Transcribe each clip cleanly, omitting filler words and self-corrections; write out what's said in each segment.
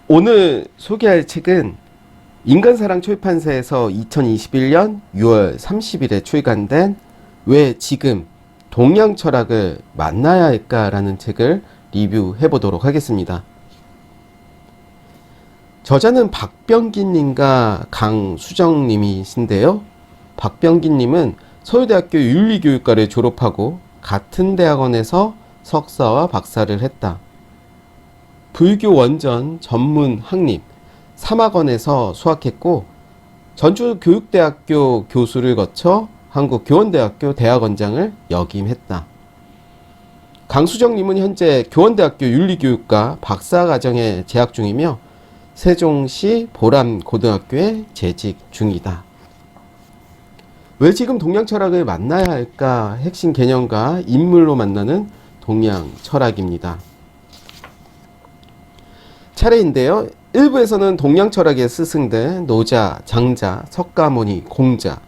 오늘 소개할 책은 인간사랑 출판사에서 2021년 6월 30일에 출간된 왜 지금 동양 철학을 만나야 할까라는 책을 리뷰해 보도록 하겠습니다. 저자는 박병기님과 강수정님이신데요. 박병기님은 서울대학교 윤리교육과를 졸업하고 같은 대학원에서 석사와 박사를 했다. 불교 원전 전문 학립 3학원에서 수학했고 전주교육대학교 교수를 거쳐 한국교원대학교 대학원장을 역임했다. 강수정님은 현재 교원대학교 윤리교육과 박사과정에 재학 중이며 세종시 보람고등학교에 재직 중이다. 왜 지금 동양 철학을 만나야 할까? 핵심 개념과 인물로 만나는 동양 철학입니다. 차례인데요. 1부에서는 동양 철학의 스승들 노자, 장자, 석가모니, 공자,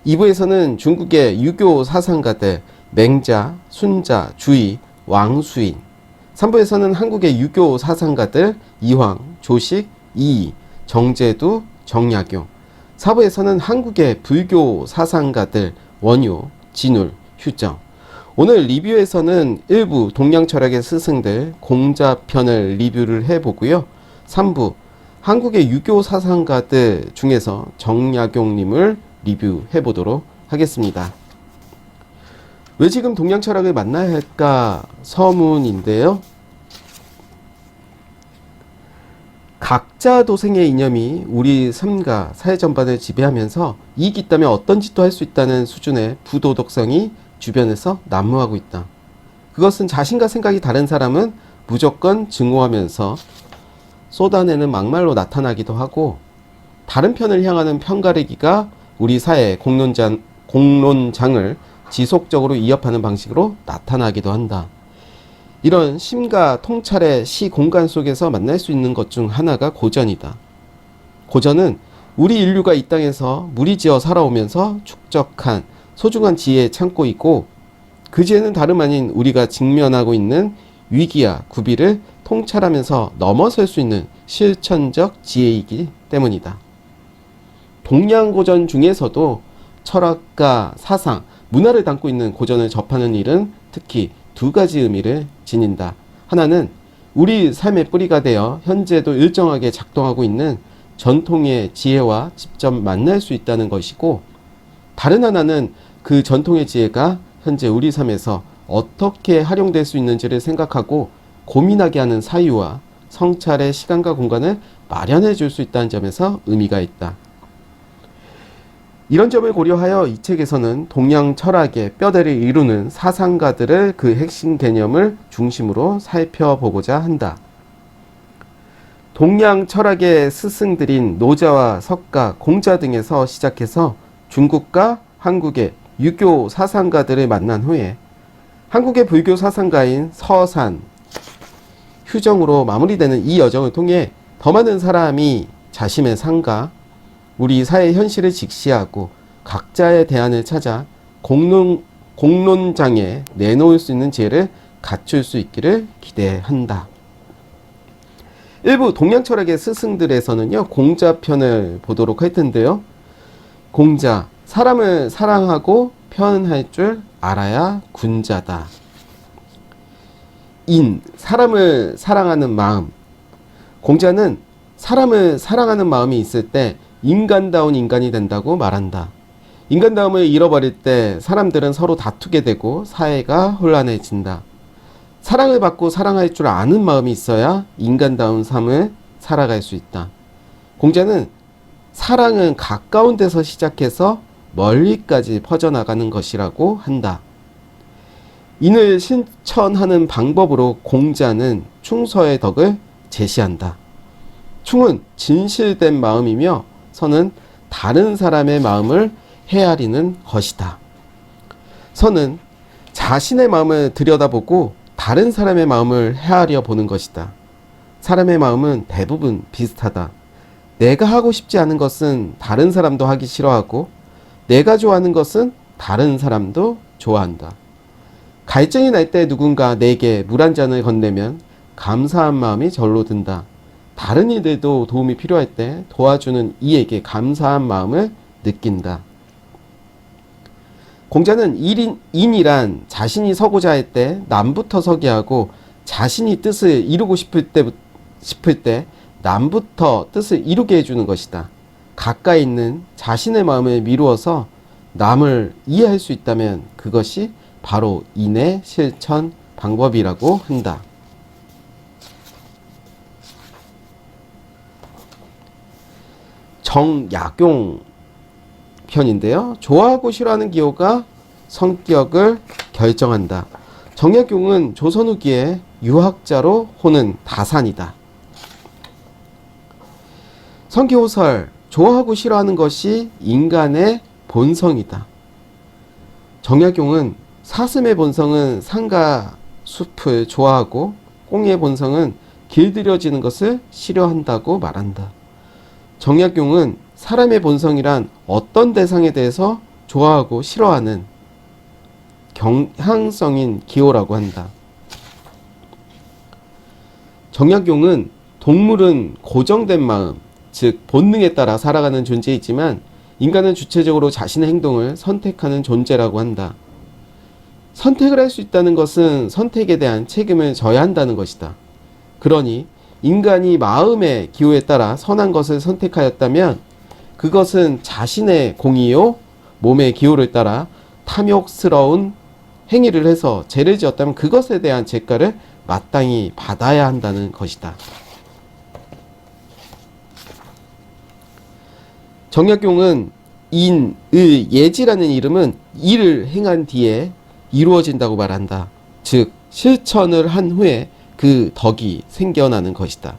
2부에서는 중국의 유교 사상가들 맹자, 순자, 주의, 왕수인, 3부에서는 한국의 유교 사상가들 이황, 조식, 이이, 정제두, 정약용, 4부에서는 한국의 불교 사상가들 원효, 진울, 휴정. 오늘 리뷰에서는 1부 동양 철학의 스승들 공자편을 리뷰를 해보고요. 3부 한국의 유교 사상가들 중에서 정약용님을 리뷰해 보도록 하겠습니다. 왜 지금 동양 철학을 만나야 할까? 서문인데요. 각자 도생의 이념이 우리 삶과 사회 전반을 지배하면서 이익이 있다면 어떤 짓도 할 수 있다는 수준의 부도덕성이 주변에서 난무하고 있다. 그것은 자신과 생각이 다른 사람은 무조건 증오하면서 쏟아내는 막말로 나타나기도 하고 다른 편을 향하는 편가르기가 우리 사회의 공론장을 지속적으로 위협하는 방식으로 나타나기도 한다. 이런 심과 통찰의 시공간 속에서 만날 수 있는 것 중 하나가 고전이다. 고전은 우리 인류가 이 땅에서 무리지어 살아오면서 축적한 소중한 지혜의 창고이고 그 지혜는 다름 아닌 우리가 직면하고 있는 위기와 구비를 통찰하면서 넘어설 수 있는 실천적 지혜이기 때문이다. 동양 고전 중에서도 철학과 사상, 문화를 담고 있는 고전을 접하는 일은 특히 두 가지 의미를 지닌다. 하나는 우리 삶의 뿌리가 되어 현재도 일정하게 작동하고 있는 전통의 지혜와 직접 만날 수 있다는 것이고 다른 하나는 그 전통의 지혜가 현재 우리 삶에서 어떻게 활용될 수 있는지를 생각하고 고민하게 하는 사유와 성찰의 시간과 공간을 마련해 줄 수 있다는 점에서 의미가 있다. 이런 점을 고려하여 이 책에서는 동양 철학의 뼈대를 이루는 사상가들의 그 핵심 개념을 중심으로 살펴보고자 한다. 동양 철학의 스승들인 노자와 석가, 공자 등에서 시작해서 중국과 한국의 유교 사상가들을 만난 후에 한국의 불교 사상가인 서산, 휴정으로 마무리되는 이 여정을 통해 더 많은 사람이 자신의 삶과 우리 사회 현실을 직시하고 각자의 대안을 찾아 공론장에 내놓을 수 있는 지혜를 갖출 수 있기를 기대한다. 일부 동양 철학의 스승들에서는요, 공자편을 보도록 할 텐데요. 공자, 사람을 사랑하고 표현할 줄 알아야 군자다. 인, 사람을 사랑하는 마음. 공자는 사람을 사랑하는 마음이 있을 때 인간다운 인간이 된다고 말한다. 인간다움을 잃어버릴 때 사람들은 서로 다투게 되고 사회가 혼란해진다. 사랑을 받고 사랑할 줄 아는 마음이 있어야 인간다운 삶을 살아갈 수 있다. 공자는 사랑은 가까운 데서 시작해서 멀리까지 퍼져나가는 것이라고 한다. 인을 실천하는 방법으로 공자는 충서의 덕을 제시한다. 충은 진실된 마음이며 서는 다른 사람의 마음을 헤아리는 것이다. 서는 자신의 마음을 들여다보고 다른 사람의 마음을 헤아려 보는 것이다. 사람의 마음은 대부분 비슷하다. 내가 하고 싶지 않은 것은 다른 사람도 하기 싫어하고 내가 좋아하는 것은 다른 사람도 좋아한다. 갈증이 날 때 누군가 내게 물 한 잔을 건네면 감사한 마음이 절로 든다. 다른 이들도 도움이 필요할 때 도와주는 이에게 감사한 마음을 느낀다. 공자는 인이란 자신이 서고자 할 때 남부터 서게 하고 자신이 뜻을 이루고 싶을 때 남부터 뜻을 이루게 해주는 것이다. 가까이 있는 자신의 마음을 미루어서 남을 이해할 수 있다면 그것이 바로 인의 실천 방법이라고 한다. 정약용 편인데요. 좋아하고 싫어하는 기호가 성격을 결정한다. 정약용은 조선 후기에 유학자로 호는 다산이다. 성기호설, 좋아하고 싫어하는 것이 인간의 본성이다. 정약용은 사슴의 본성은 산과 숲을 좋아하고 꽁의 본성은 길들여지는 것을 싫어한다고 말한다. 정약용은 사람의 본성이란 어떤 대상에 대해서 좋아하고 싫어하는 경향성인 기호라고 한다. 정약용은 동물은 고정된 마음, 즉 본능에 따라 살아가는 존재이지만 인간은 주체적으로 자신의 행동을 선택하는 존재라고 한다. 선택을 할 수 있다는 것은 선택에 대한 책임을 져야 한다는 것이다. 그러니 인간이 마음의 기호에 따라 선한 것을 선택하였다면 그것은 자신의 공의요 몸의 기호를 따라 탐욕스러운 행위를 해서 죄를 지었다면 그것에 대한 죄가를 마땅히 받아야 한다는 것이다. 정약용은 인, 의, 예지라는 이름은 일을 행한 뒤에 이루어진다고 말한다. 즉 실천을 한 후에 그 덕이 생겨나는 것이다.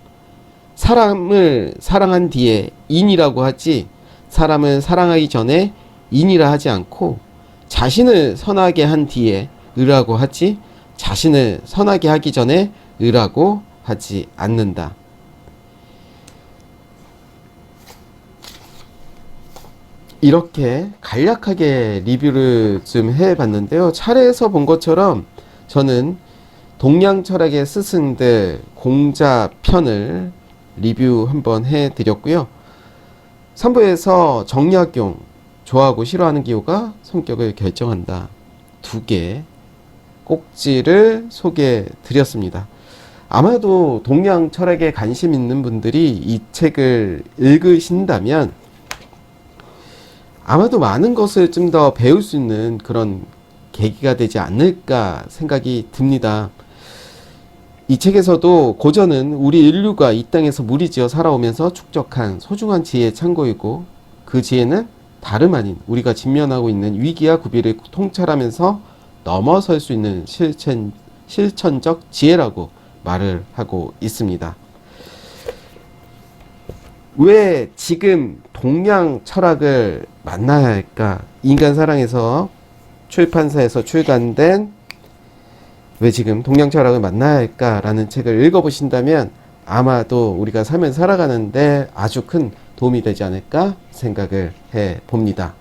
사람을 사랑한 뒤에 인이라고 하지 사람을 사랑하기 전에 인이라 하지 않고 자신을 선하게 한 뒤에 의라고 하지 자신을 선하게 하기 전에 의라고 하지 않는다. 이렇게 간략하게 리뷰를 좀 해봤는데요. 차례에서 본 것처럼 저는 동양 철학의 스승들 공자 편을 리뷰 한번 해드렸고요. 3부에서 정약용, 좋아하고 싫어하는 기호가 성격을 결정한다. 2개 꼭지를 소개해 드렸습니다. 아마도 동양 철학에 관심 있는 분들이 이 책을 읽으신다면 아마도 많은 것을 좀 더 배울 수 있는 그런 계기가 되지 않을까 생각이 듭니다. 이 책에서도 고전은 우리 인류가 이 땅에서 무리지어 살아오면서 축적한 소중한 지혜의 창고이고 그 지혜는 다름 아닌 우리가 직면하고 있는 위기와 구비를 통찰하면서 넘어설 수 있는 실천적 지혜라고 말을 하고 있습니다. 왜 지금 동양 철학을 만나야 할까? 인간사랑에서 출판사에서 출간된 왜 지금 동양 철학을 만나야 할까라는 책을 읽어보신다면 아마도 우리가 삶을 살아가는데 아주 큰 도움이 되지 않을까 생각을 해 봅니다.